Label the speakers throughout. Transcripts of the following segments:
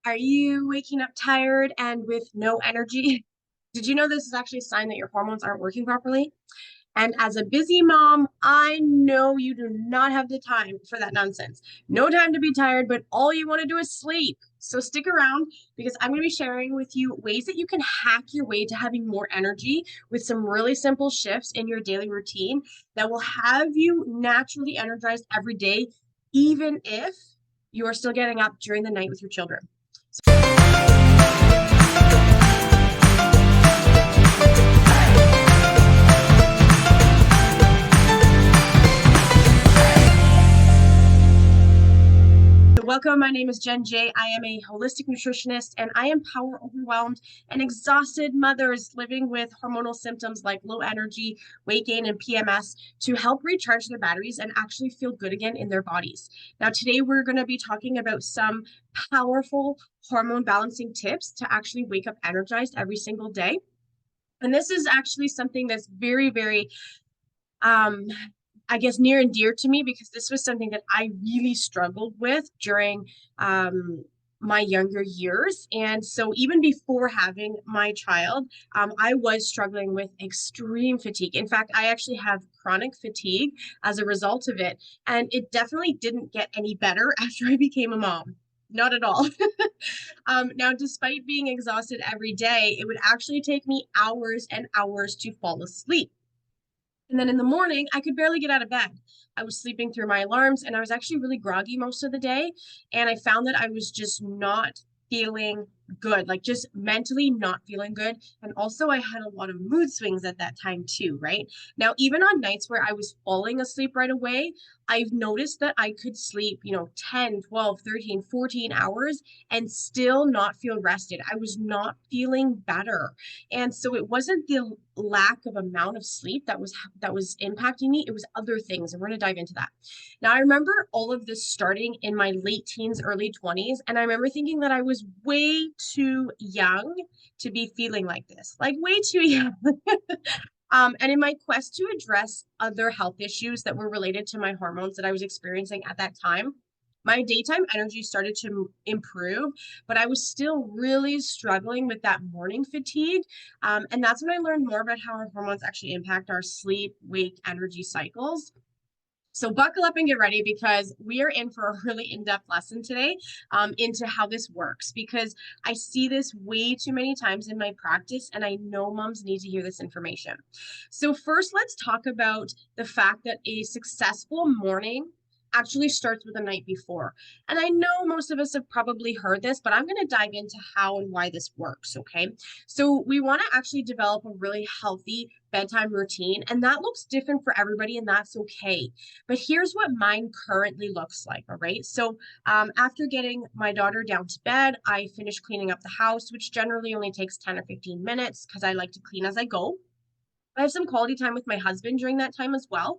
Speaker 1: Are you waking up tired and with no energy? Did you know this is actually a sign that your hormones aren't working properly? And as a busy mom, I know you do not have the time for that nonsense. No time to be tired, but all you want to do is sleep. So stick around because I'm going to be sharing with you ways that you can hack your way to having more energy with some really simple shifts in your daily routine that will have you naturally energized every day, even if you are still getting up during the night with your children. Welcome. My name is Jenn J. I am a holistic nutritionist and I empower overwhelmed and exhausted mothers living with hormonal symptoms like low energy, weight gain, and PMS to help recharge their batteries and actually feel good again in their bodies. Now, today we're going to be talking about some powerful hormone balancing tips to actually wake up energized every single day. And this is actually something that's very, um, I guess, near and dear to me because this was something that I really struggled with during my younger years. And so even before having my child, I was struggling with extreme fatigue. In fact, I actually have chronic fatigue as a result of it. And it definitely didn't get any better after I became a mom. Not at all. Now, despite being exhausted every day, it would actually take me hours and hours to fall asleep. And then in the morning, I could barely get out of bed. I was sleeping through my alarms and I was actually really groggy most of the day. And I found that I was just not feeling good, like just mentally not feeling good. And also, I had a lot of mood swings at that time too, right? Now, even on nights where I was falling asleep right away, I've noticed that I could sleep, 10, 12, 13, 14 hours and still not feel rested. I was not feeling better. And so it wasn't the lack of amount of sleep that was impacting me. It was other things, and we're going to dive into that. Now, I remember all of this starting in my late teens, early 20s, and I remember thinking that I was way too young to be feeling like this, like way too young. And in my quest to address other health issues that were related to my hormones that I was experiencing at that time, my daytime energy started to improve, but I was still really struggling with that morning fatigue. And that's when I learned more about how our hormones actually impact our sleep, wake, energy cycles. So buckle up and get ready because we are in for a really in-depth lesson today into how this works, because I see this way too many times in my practice and I know moms need to hear this information. So first, let's talk about the fact that a successful morning actually starts with the night before. And I know most of us have probably heard this, but I'm going to dive into how and why this works, okay? So we want to actually develop a really healthy bedtime routine, and that looks different for everybody, and that's okay. But here's what mine currently looks like, all right? So after getting my daughter down to bed, I finish cleaning up the house, which generally only takes 10 or 15 minutes because I like to clean as I go. I have some quality time with my husband during that time as well.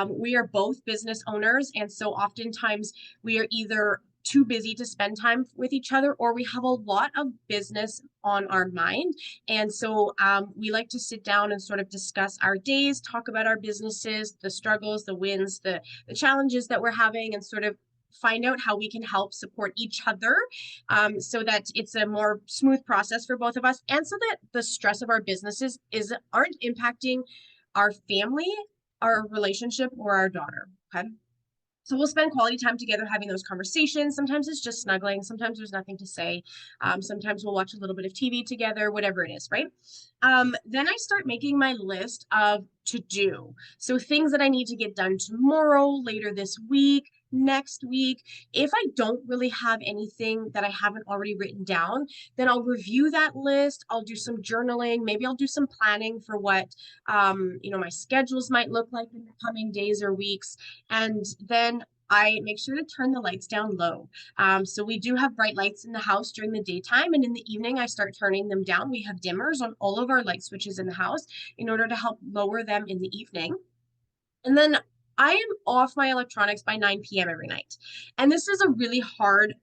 Speaker 1: We are both business owners, and so oftentimes we are either too busy to spend time with each other or we have a lot of business on our mind. And so we like to sit down and sort of discuss our days, talk about our businesses, the struggles, the wins, the challenges that we're having, and sort of find out how we can help support each other so that it's a more smooth process for both of us, and so that the stress of our businesses aren't impacting our family, our relationship, or our daughter. Okay. So we'll spend quality time together having those conversations. Sometimes it's just snuggling. Sometimes there's nothing to say. Sometimes we'll watch a little bit of TV together, whatever it is, right? Then I start making my list of to do. So things that I need to get done tomorrow, later this week, next week. If I don't really have anything that I haven't already written down, then I'll review that list. I'll do some journaling. Maybe I'll do some planning for what my schedules might look like in the coming days or weeks. And then I make sure to turn the lights down low. So we do have bright lights in the house during the daytime, and in the evening, I start turning them down. We have dimmers on all of our light switches in the house in order to help lower them in the evening. And then I am off my electronics by 9 p.m. every night. And this is a really hard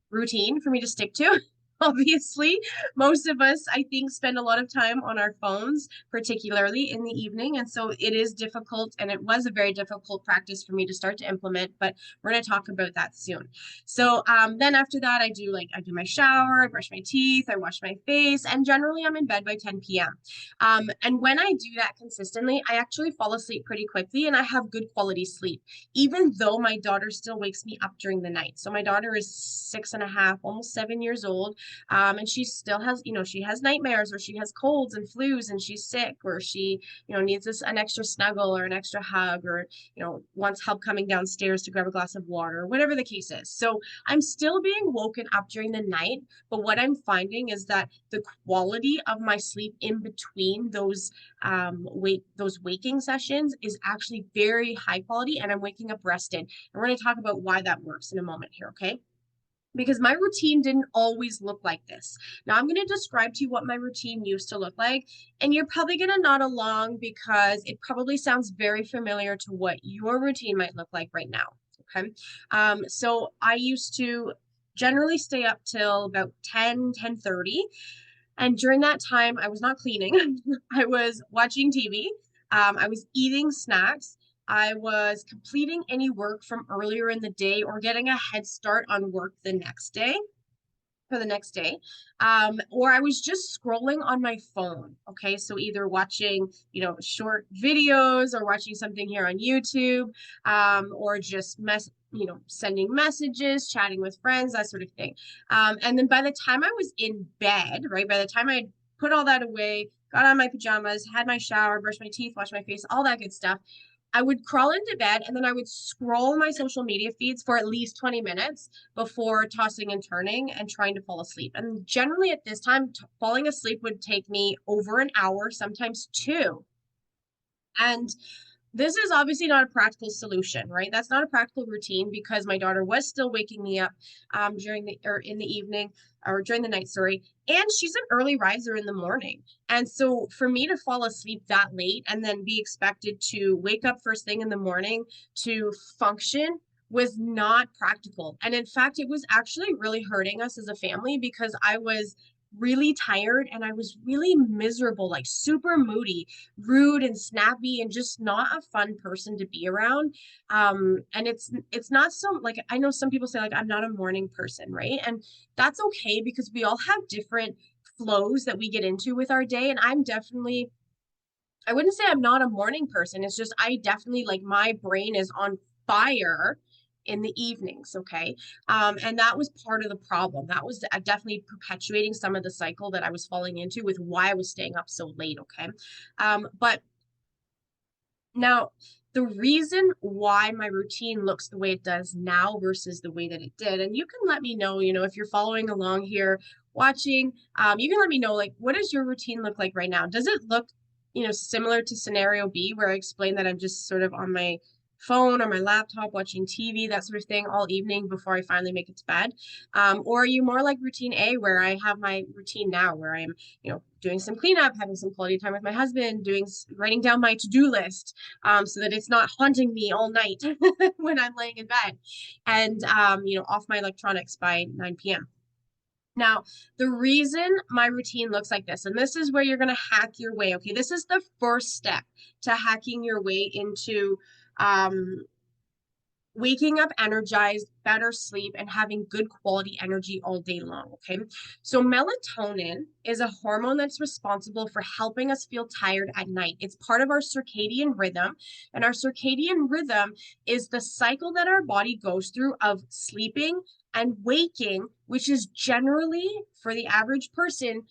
Speaker 1: routine for me to stick to. Obviously, most of us, I think, spend a lot of time on our phones, particularly in the evening. And so it is difficult, and it was a very difficult practice for me to start to implement, but we're going to talk about that soon. So then after that, I do my shower, I brush my teeth, I wash my face, and generally I'm in bed by 10 p.m. And when I do that consistently, I actually fall asleep pretty quickly and I have good quality sleep, even though my daughter still wakes me up during the night. So my daughter is 6.5, almost 7 years old. And she still has, she has nightmares, or she has colds and flus, and she's sick, or she, needs an extra snuggle or an extra hug, or, wants help coming downstairs to grab a glass of water, whatever the case is. So I'm still being woken up during the night, but what I'm finding is that the quality of my sleep in between those waking sessions is actually very high quality, and I'm waking up rested. And we're going to talk about why that works in a moment here, okay? Because my routine didn't always look like this. Now I'm going to describe to you what my routine used to look like, and you're probably going to nod along because it probably sounds very familiar to what your routine might look like right now. Okay. So I used to generally stay up till about 10:30. And during that time, I was not cleaning. I was watching TV. I was eating snacks. I was completing any work from earlier in the day or getting a head start on work the next day for the next day. Or I was just scrolling on my phone. Okay. So either watching, short videos, or watching something here on YouTube, or just sending messages, chatting with friends, that sort of thing. And then by the time I was in bed, right, by the time I put all that away, got on my pajamas, had my shower, brushed my teeth, washed my face, all that good stuff, I would crawl into bed, and then I would scroll my social media feeds for at least 20 minutes before tossing and turning and trying to fall asleep. And generally at this time, falling asleep would take me over an hour, sometimes two. And this is obviously not a practical solution, right? That's not a practical routine, because my daughter was still waking me up in the evening, or during the night, sorry. And she's an early riser in the morning. And so for me to fall asleep that late and then be expected to wake up first thing in the morning to function was not practical. And in fact, it was actually really hurting us as a family, because I was really tired and I was really miserable, like super moody, rude and snappy, and just not a fun person to be around. And it's not so, like, I know some people say, like, I'm not a morning person, right? And that's okay, because we all have different flows that we get into with our day. And I wouldn't say I'm not a morning person. It's just I definitely, like, my brain is on fire in the evenings, okay? And that was part of the problem. That was definitely perpetuating some of the cycle that I was falling into with why I was staying up so late, okay? But now, the reason why my routine looks the way it does now versus the way that it did, and you can let me know, if you're following along here, watching, you can let me know, like, what does your routine look like right now? Does it look, similar to scenario B, where I explained that I'm just sort of on my phone or my laptop watching TV, that sort of thing, all evening before I finally make it to bed? Or are you more like routine A, where I have my routine now, where I'm, doing some cleanup, having some quality time with my husband, writing down my to-do list, so that it's not haunting me all night when I'm laying in bed, and off my electronics by 9 p.m. Now, the reason my routine looks like this, and this is where you're going to hack your way, okay? This is the first step to hacking your way into waking up energized, better sleep, and having good quality energy all day long, okay? So melatonin is a hormone that's responsible for helping us feel tired at night. It's part of our circadian rhythm, and our circadian rhythm is the cycle that our body goes through of sleeping and waking, which is generally, for the average person,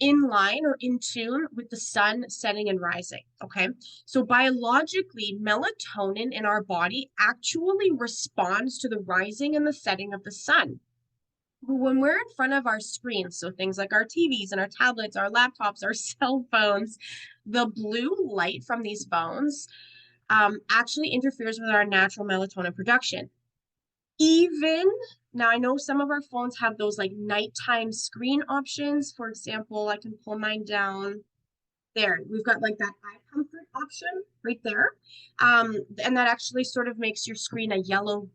Speaker 1: in line or in tune with the sun setting and rising. Okay. So biologically, melatonin in our body actually responds to the rising and the setting of the sun. When we're in front of our screens, so things like our TVs and our tablets, our laptops, our cell phones, the blue light from these phones actually interferes with our natural melatonin production. Even now, I know some of our phones have those like nighttime screen options. For example, I can pull mine down there. We've got like that eye comfort option right there. And that actually sort of makes your screen a yellow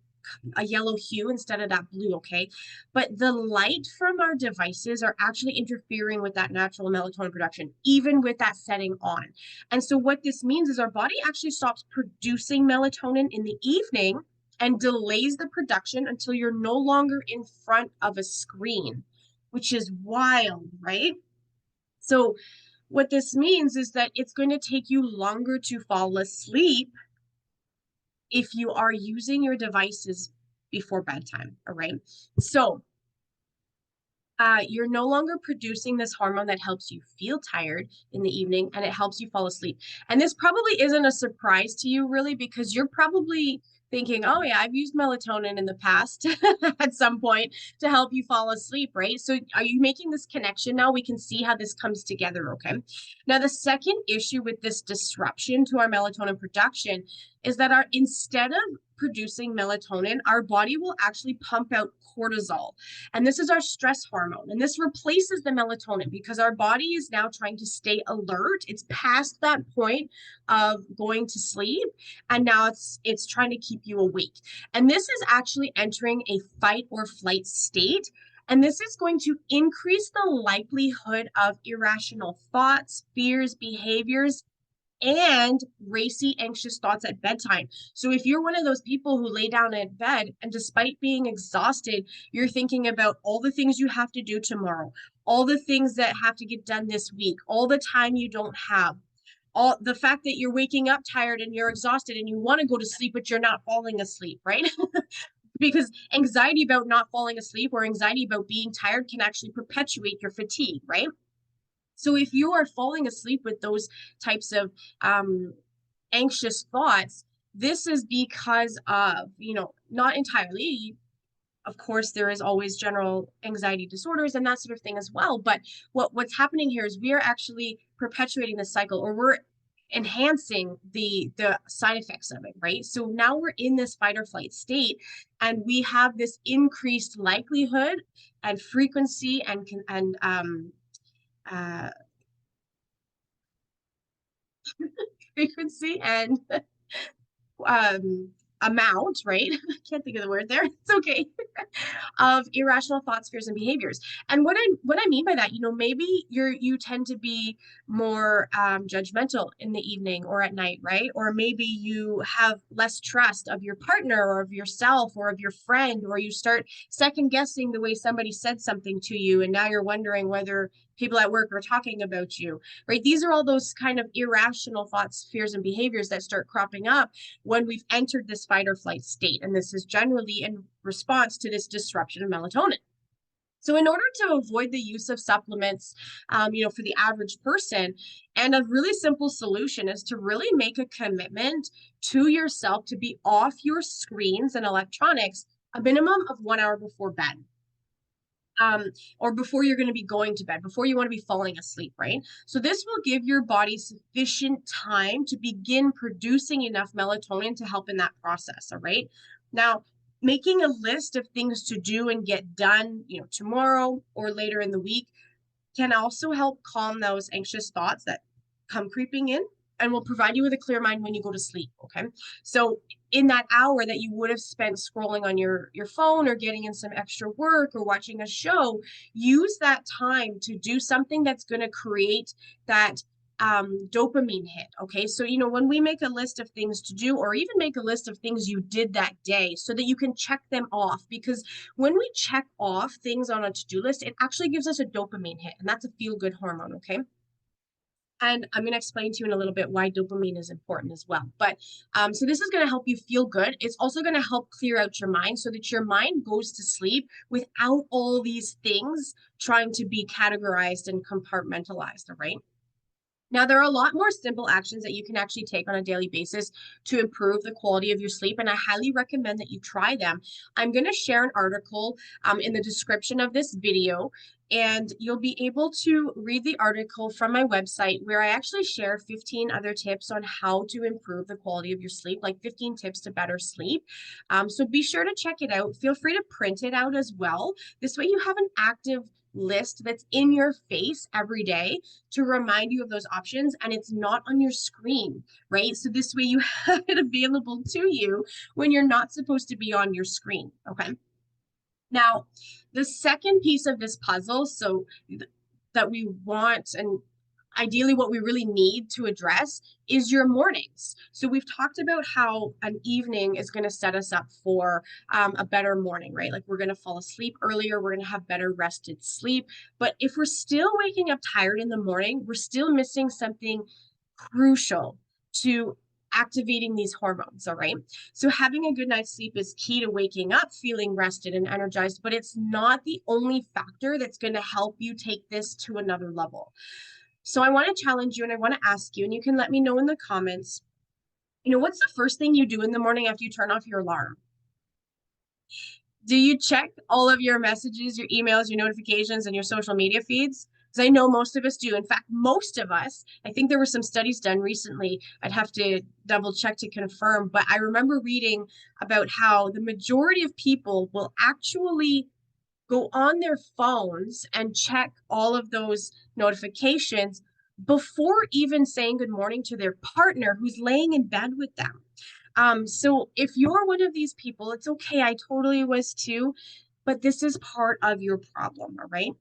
Speaker 1: a yellow hue instead of that blue, okay? But the light from our devices are actually interfering with that natural melatonin production, even with that setting on. And so what this means is our body actually stops producing melatonin in the evening and delays the production until you're no longer in front of a screen, which is wild, right? So what this means is that it's going to take you longer to fall asleep if you are using your devices before bedtime, all right? So you're no longer producing this hormone that helps you feel tired in the evening and it helps you fall asleep. And this probably isn't a surprise to you, really, because you're probably thinking, oh, yeah, I've used melatonin in the past at some point to help you fall asleep, right? So are you making this connection now? We can see how this comes together, okay? Now, the second issue with this disruption to our melatonin production is that instead of producing melatonin, our body will actually pump out cortisol. And this is our stress hormone. And this replaces the melatonin because our body is now trying to stay alert. It's past that point of going to sleep. And now it's trying to keep you awake. And this is actually entering a fight or flight state. And this is going to increase the likelihood of irrational thoughts, fears, behaviors, and racy, anxious thoughts at bedtime. So if you're one of those people who lay down in bed and despite being exhausted, you're thinking about all the things you have to do tomorrow, all the things that have to get done this week, all the time you don't have, all the fact that you're waking up tired and you're exhausted and you want to go to sleep, but you're not falling asleep, right? Because anxiety about not falling asleep or anxiety about being tired can actually perpetuate your fatigue, right? So if you are falling asleep with those types of anxious thoughts, this is because of, not entirely. Of course, there is always general anxiety disorders and that sort of thing as well. But what's happening here is we are actually perpetuating the cycle, or we're enhancing the side effects of it, right? So now we're in this fight or flight state, and we have this increased likelihood and frequency and uh, frequency and um, amount, right? I can't think of the word there. It's okay. Of irrational thoughts, fears, and behaviors. And what I mean by that, maybe you tend to be more judgmental in the evening or at night, right? Or maybe you have less trust of your partner or of yourself or of your friend, or you start second guessing the way somebody said something to you, and now you're wondering whether people at work are talking about you, right? These are all those kind of irrational thoughts, fears, and behaviors that start cropping up when we've entered this fight or flight state. And this is generally in response to this disruption of melatonin. So in order to avoid the use of supplements, for the average person, and a really simple solution is to really make a commitment to yourself to be off your screens and electronics a minimum of 1 hour before bed. Or before you're going to be going to bed, before you want to be falling asleep, right? So this will give your body sufficient time to begin producing enough melatonin to help in that process, all right? Now, making a list of things to do and get done, tomorrow or later in the week can also help calm those anxious thoughts that come creeping in, and will provide you with a clear mind when you go to sleep, okay? So in that hour that you would have spent scrolling on your phone or getting in some extra work or watching a show, use that time to do something that's going to create that dopamine hit, okay? So, when we make a list of things to do, or even make a list of things you did that day so that you can check them off, because when we check off things on a to-do list, it actually gives us a dopamine hit, and that's a feel-good hormone, okay? And I'm going to explain to you in a little bit why dopamine is important as well. But so this is going to help you feel good. It's also going to help clear out your mind so that your mind goes to sleep without all these things trying to be categorized and compartmentalized, all right? Now, there are a lot more simple actions that you can actually take on a daily basis to improve the quality of your sleep, and I highly recommend that you try them. I'm going to share an article in the description of this video. And you'll be able to read the article from my website where I actually share 15 other tips on how to improve the quality of your sleep, like 15 tips to better sleep. So be sure to check it out. Feel free to print it out as well. This way you have an active list that's in your face every day to remind you of those options, and it's not on your screen, right? So this way you have it available to you when you're not supposed to be on your screen, okay? Now, the second piece of this puzzle, that we want, and ideally what we really need to address, is your mornings. So we've talked about how an evening is going to set us up for a better morning, right? Like we're going to fall asleep earlier, we're going to have better rested sleep. But if we're still waking up tired in the morning, we're still missing something crucial to activating these hormones, all right? So having a good night's sleep is key to waking up feeling rested and energized, but it's not the only factor that's going to help you take this to another level. So I want to challenge you and I want to ask you, and you can let me know in the comments, what's the first thing you do in the morning after you turn off your alarm? Do you check all of your messages, your emails, your notifications, and your social media feeds? Because I know most of us do. In fact, most of us, I think there were some studies done recently. I'd have to double check to confirm, but I remember reading about how the majority of people will actually go on their phones and check all of those notifications before even saying good morning to their partner who's laying in bed with them. So if you're one of these people, it's okay. I totally was too, but this is part of your problem, all right?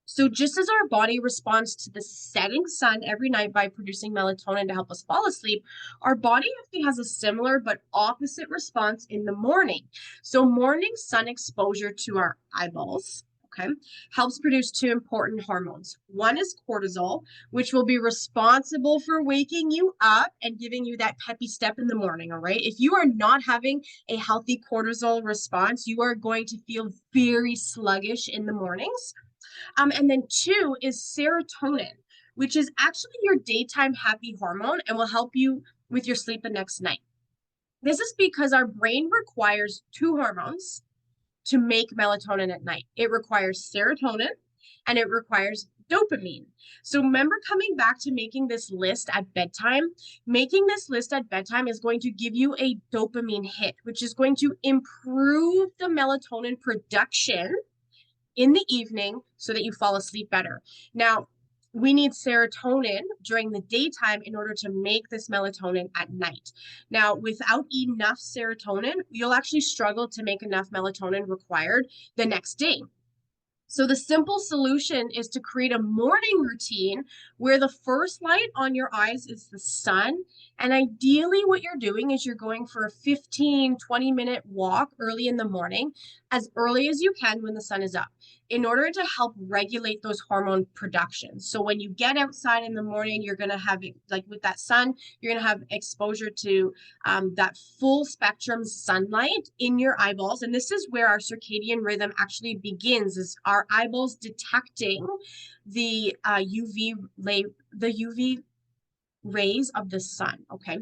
Speaker 1: So just as our body responds to the setting sun every night by producing melatonin to help us fall asleep, our body actually has a similar but opposite response in the morning. So morning sun exposure to our eyeballs, okay, helps produce two important hormones. One is cortisol, which will be responsible for waking you up and giving you that peppy step in the morning, all right? If you are not having a healthy cortisol response, you are going to feel very sluggish in the mornings. And then two is serotonin, which is actually your daytime happy hormone and will help you with your sleep the next night. This is because our brain requires two hormones to make melatonin at night. It requires serotonin and it requires dopamine. So remember, coming back to making this list at bedtime, making this list at bedtime is going to give you a dopamine hit, which is going to improve the melatonin production in the evening so that you fall asleep better. Now, we need serotonin during the daytime in order to make this melatonin at night. Now, without enough serotonin, you'll actually struggle to make enough melatonin required the next day. So the simple solution is to create a morning routine where the first light on your eyes is the sun. And ideally what you're doing is you're going for a 15-20 minute walk early in the morning, as early as you can when the sun is up, in order to help regulate those hormone productions. So when you get outside in the morning, you're going to have, like with that sun, you're going to have exposure to that full spectrum sunlight in your eyeballs. And this is where our circadian rhythm actually begins, is our eyeballs detecting the UV rays of the sun, okay?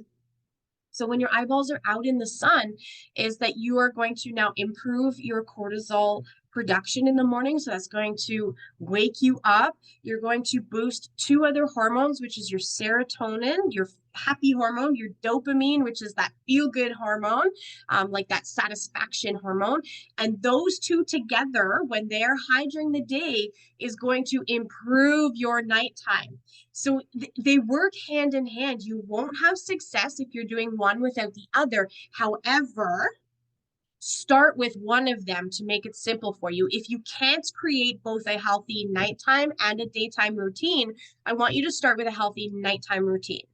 Speaker 1: So when your eyeballs are out in the sun, is that you are going to now improve your cortisol production in the morning. So that's going to wake you up. You're going to boost two other hormones, which is your serotonin, your happy hormone, your dopamine, which is that feel-good hormone, like that satisfaction hormone. And those two together, when they're high during the day, is going to improve your nighttime. So they work hand in hand. You won't have success if you're doing one without the other. However, start with one of them to make it simple for you. If you can't create both a healthy nighttime and a daytime routine, I want you to start with a healthy nighttime routine.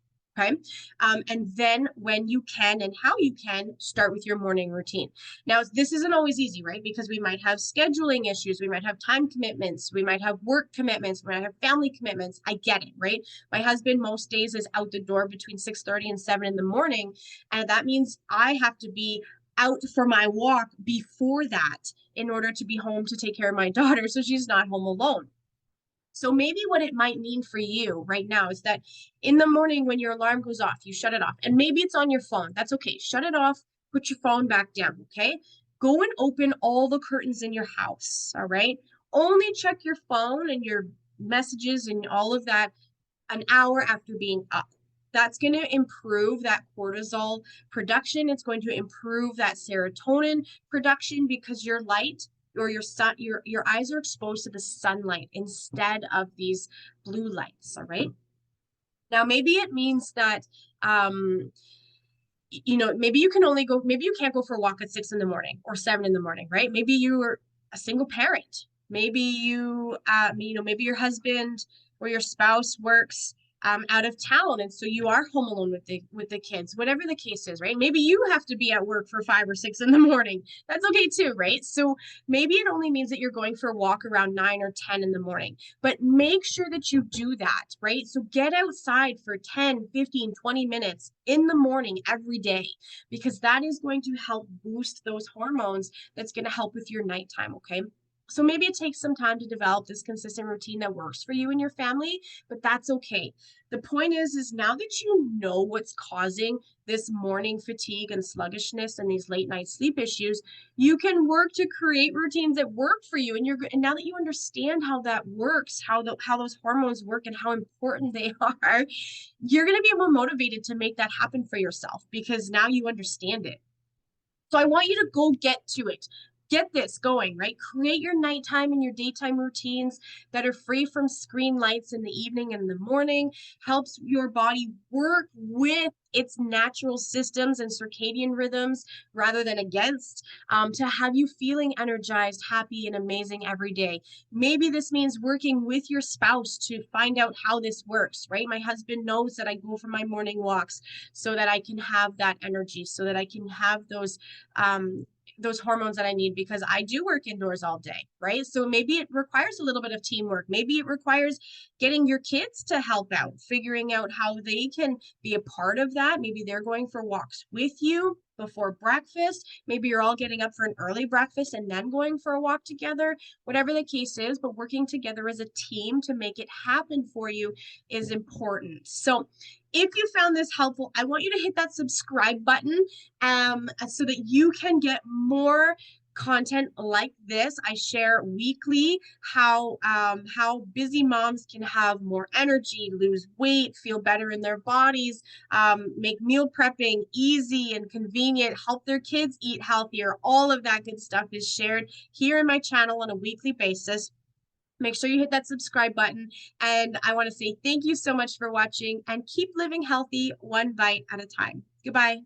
Speaker 1: Okay. And then when you can and how you can, start with your morning routine. Now, this isn't always easy, right? Because we might have scheduling issues. We might have time commitments. We might have work commitments. We might have family commitments. I get it, right? My husband most days is out the door between 6:30 and 7 in the morning. And that means I have to be out for my walk before that in order to be home to take care of my daughter so she's not home alone. So maybe what it might mean for you right now is that in the morning when your alarm goes off, you shut it off. And maybe it's on your phone. That's okay. Shut it off. Put your phone back down, okay? Go and open all the curtains in your house, all right? Only check your phone and your messages and all of that an hour after being up. That's going to improve that cortisol production. It's going to improve that serotonin production because your light or your eyes are exposed to the sunlight instead of these blue lights. All right. Now, maybe it means that maybe you can only go, maybe you can't go for a walk at 6 in the morning or 7 in the morning, right? Maybe you are a single parent. Maybe maybe your husband or your spouse works out of town, and so you are home alone with the kids. Whatever the case is, right? Maybe you have to be at work for 5 or 6 in the morning. That's okay too, right? So maybe it only means that you're going for a walk around 9 or 10 in the morning, but make sure that you do that, right? So get outside for 10, 15, 20 minutes in the morning every day, because that is going to help boost those hormones. That's going to help with your nighttime, okay? So maybe it takes some time to develop this consistent routine that works for you and your family, but that's okay. The point is now that you know what's causing this morning fatigue and sluggishness and these late night sleep issues, you can work to create routines that work for you. And now that you understand how that works, how those hormones work and how important they are, you're going to be more motivated to make that happen for yourself because now you understand it. So I want you to go get to it. Get this going, right? Create your nighttime and your daytime routines that are free from screen lights in the evening and the morning. Helps your body work with its natural systems and circadian rhythms rather than against, to have you feeling energized, happy, and amazing every day. Maybe this means working with your spouse to find out how this works, right? My husband knows that I go for my morning walks so that I can have that energy, so that I can have those hormones that I need, because I do work indoors all day, right? So maybe it requires a little bit of teamwork. Maybe it requires getting your kids to help out, figuring out how they can be a part of that. Maybe they're going for walks with you before breakfast. Maybe you're all getting up for an early breakfast and then going for a walk together. Whatever the case is, but working together as a team to make it happen for you is important. So if you found this helpful, I want you to hit that subscribe button so that you can get more content like this. I share weekly how busy moms can have more energy, lose weight, feel better in their bodies, make meal prepping easy and convenient, help their kids eat healthier. All of that good stuff is shared here in my channel on a weekly basis. Make sure you hit that subscribe button. And I want to say thank you so much for watching, and keep living healthy one bite at a time. Goodbye.